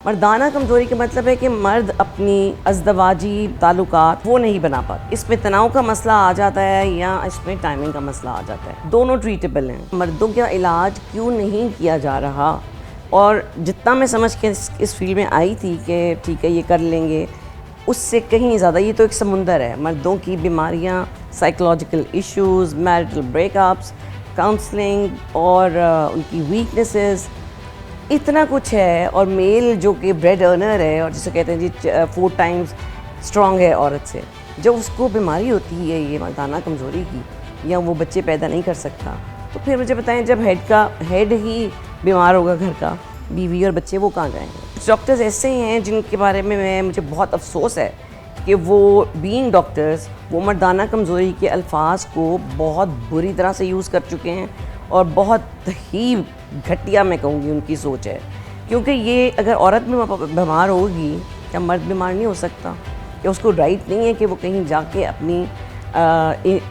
मर्दाना कमज़ोरी का मतलब है कि मर्द अपनी अज़दवाजी ताल्लुकात वो नहीं बना पाते। इसमें तनाव का मसला आ जाता है या इसमें टाइमिंग का मसला आ जाता है। दोनों ट्रीटेबल हैं। मर्दों का इलाज क्यों नहीं किया जा रहा, और जितना मैं समझ के इस फील्ड में आई थी कि ठीक है ये कर लेंगे, उससे कहीं ज़्यादा ये तो एक समुंदर है। मर्दों की बीमारियाँ, psychological issues, marital breakups, counselling और उनकी वीकनेसेस, इतना कुछ है। और मेल जो कि ब्रेड अर्नर है और जिसे कहते हैं जी 4 टाइम्स स्ट्रॉन्ग है औरत से, जब उसको बीमारी होती है ये मर्दाना कमज़ोरी की, या वो बच्चे पैदा नहीं कर सकता, तो फिर मुझे बताएं जब हेड ही बीमार होगा घर का, बीवी और बच्चे वो कहाँ जाएंगे। डॉक्टर्स ऐसे हैं जिनके बारे में मुझे बहुत अफसोस है कि वो बीइंग डॉक्टर्स वो मर्दाना कमज़ोरी के अल्फाज को बहुत बुरी तरह से यूज़ कर चुके हैं, और बहुत ही घटिया मैं कहूँगी उनकी सोच है। क्योंकि ये अगर औरत में बीमार होगी, क्या मर्द बीमार नहीं हो सकता? क्या उसको राइट नहीं है कि वो कहीं जाके अपनी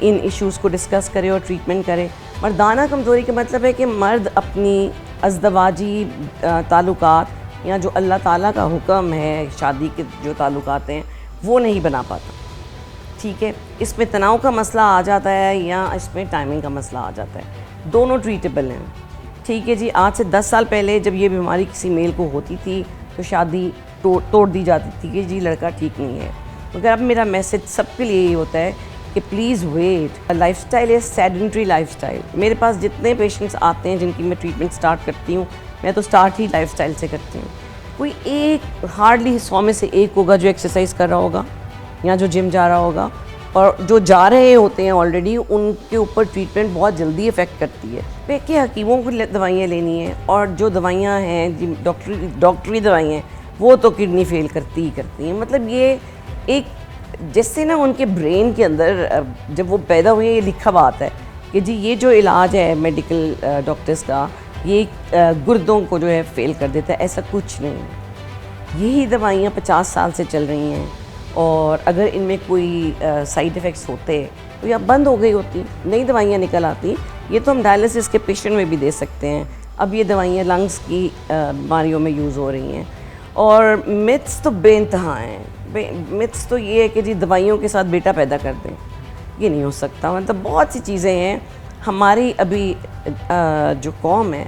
इन इश्यूज़ को डिस्कस करे और ट्रीटमेंट करे? मर्दाना कमज़ोरी का मतलब है कि मर्द अपनी अज़दवाजी ताल्लुकात या जो अल्लाह ताला का हुक्म है, शादी के जो ताल्लुकात हैं, वो नहीं बना पाता। ठीक है, इसमें तनाव का मसला आ जाता है या इसमें टाइमिंग का मसला आ जाता है। दोनों ट्रीटेबल हैं। ठीक है जी, आज से 10 साल पहले जब ये बीमारी किसी मेल को होती थी तो शादी तोड़ दी जाती थी कि जी लड़का ठीक नहीं है। मगर अब मेरा मैसेज सबके लिए ये होता है कि please wait. Lifestyle is sedentary lifestyle. मेरे पास जितने पेशेंट्स आते हैं जिनकी मैं ट्रीटमेंट स्टार्ट करती हूँ, मैं तो स्टार्ट ही लाइफस्टाइल से करती हूँ। कोई एक हार्डली 100 में से एक होगा जो एक्सरसाइज कर रहा होगा या जो जिम जा रहा होगा, और जो जा रहे होते हैं ऑलरेडी उनके ऊपर ट्रीटमेंट बहुत जल्दी इफ़ेक्ट करती है। पे के हकीमों को दवाइयाँ लेनी है, और जो दवाइयाँ हैं डॉक्टरी दवाइयाँ हैं वो तो किडनी फेल करती ही करती हैं। मतलब ये एक जैसे ना उनके ब्रेन के अंदर जब वो पैदा हुए ये लिखा हुआ आता है कि जी ये जो इलाज है मेडिकल डॉक्टर्स का, ये गुर्दों को जो है फेल कर देता है। ऐसा कुछ नहीं है। यही दवाइयाँ 50 साल से चल रही हैं, और अगर इनमें कोई साइड इफ़ेक्ट्स होते तो या बंद हो गई होती, नई दवाइयाँ निकल आती। ये तो हम डायलिसिस के पेशेंट में भी दे सकते हैं। अब ये दवाइयाँ लंग्स की बीमारियों में यूज़ हो रही हैं। और मिथ्स तो बेइंतहा हैं। मिथ्स तो ये है कि जी दवाइयों के साथ बेटा पैदा कर दें, ये नहीं हो सकता। मतलब बहुत सी चीज़ें हैं। हमारी अभी जो कौम है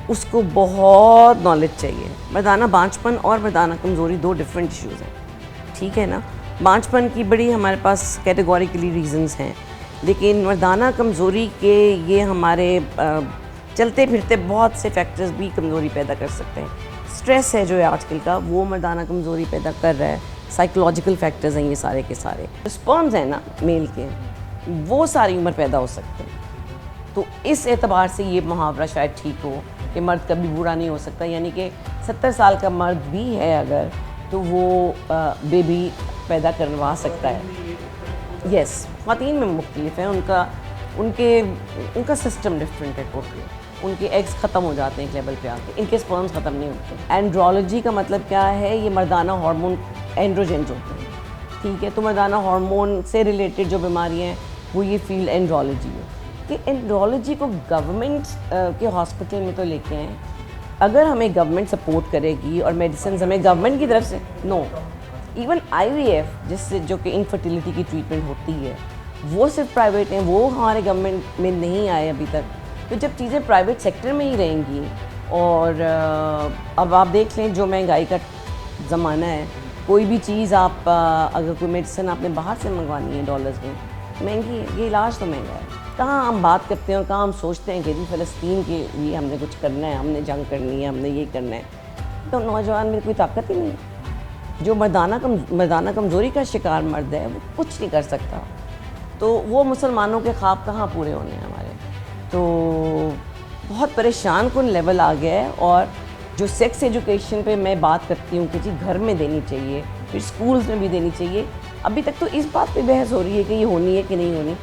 उसको बहुत नॉलेज चाहिए। मर्दाना बांझपन और मर्दाना कमज़ोरी 2 डिफरेंट इश्यूज़ हैं। ठीक है ना, बांझपन की बड़ी हमारे पास कैटेगोरिकली रीजंस हैं, लेकिन मर्दाना कमज़ोरी के ये हमारे चलते फिरते बहुत से फैक्टर्स भी कमज़ोरी पैदा कर सकते हैं। स्ट्रेस है जो है आजकल का, वो मर्दाना कमज़ोरी पैदा कर रहा है। साइकोलॉजिकल फैक्टर्स हैं ये सारे के सारे। स्पर्म्स हैं ना मेल के, वो सारी उम्र पैदा हो सकते हैं। तो इस एतबार से ये मुहावरा शायद ठीक हो कि मर्द कभी बूढ़ा नहीं हो सकता। यानी कि 70 साल का मर्द भी है अगर, तो वो बेबी पैदा करवा सकता है। यस, ख़वातीन में मुख्तलिफ है, उनका सिस्टम डिफरेंट है टोटली। उनके एग्स ख़त्म हो जाते हैं एक लेवल पे आके, इनके स्पर्म्स ख़त्म नहीं होते। एंड्रोलॉजी का मतलब क्या है? ये मर्दाना हार्मोन एंड्रोजेंस होते हैं। ठीक है, तो मर्दाना हार्मोन से रिलेटेड जो बीमारियाँ हैं वो ये फील्ड एंड्रोलॉजी है। कि एंड्रोलॉजी को गवर्नमेंट के हॉस्पिटल में तो लेके आएँ। अगर हमें गवर्नमेंट सपोर्ट करेगी और मेडिसिन हमें गवर्नमेंट की तरफ से, नो, इवन IVF जिससे जो कि इनफर्टिलिटी की ट्रीटमेंट होती है, वो सिर्फ प्राइवेट हैं, वो हमारे गवर्नमेंट में नहीं आए अभी तक। तो जब चीज़ें प्राइवेट सेक्टर में ही रहेंगी, और अब आप देख लें जो महंगाई का ज़माना है, कोई भी चीज़ आप अगर कोई मेडिसिन आपने बाहर से मंगवानी है डॉलर्स में, महंगी है। ये इलाज तो महंगा है। कहाँ हम बात करते हैं और कहाँ हम सोचते हैं कि जी फ़लस्तीन के लिए हमने कुछ करना है, हमने जंग करनी है, हमने ये करना है। तो नौजवान में कोई ताकत ही नहीं है। जो मर्दाना कमज़ोरी का शिकार मर्द है वो कुछ नहीं कर सकता। तो वो मुसलमानों के ख्वाब कहाँ पूरे होने हैं हमारे। तो बहुत परेशान कुन लेवल आ गया है। और जो सेक्स एजुकेशन पे मैं बात करती हूँ कि जी घर में देनी चाहिए, फिर स्कूल्स में भी देनी चाहिए, अभी तक तो इस बात पे बहस हो रही है कि ये होनी है कि नहीं होनी।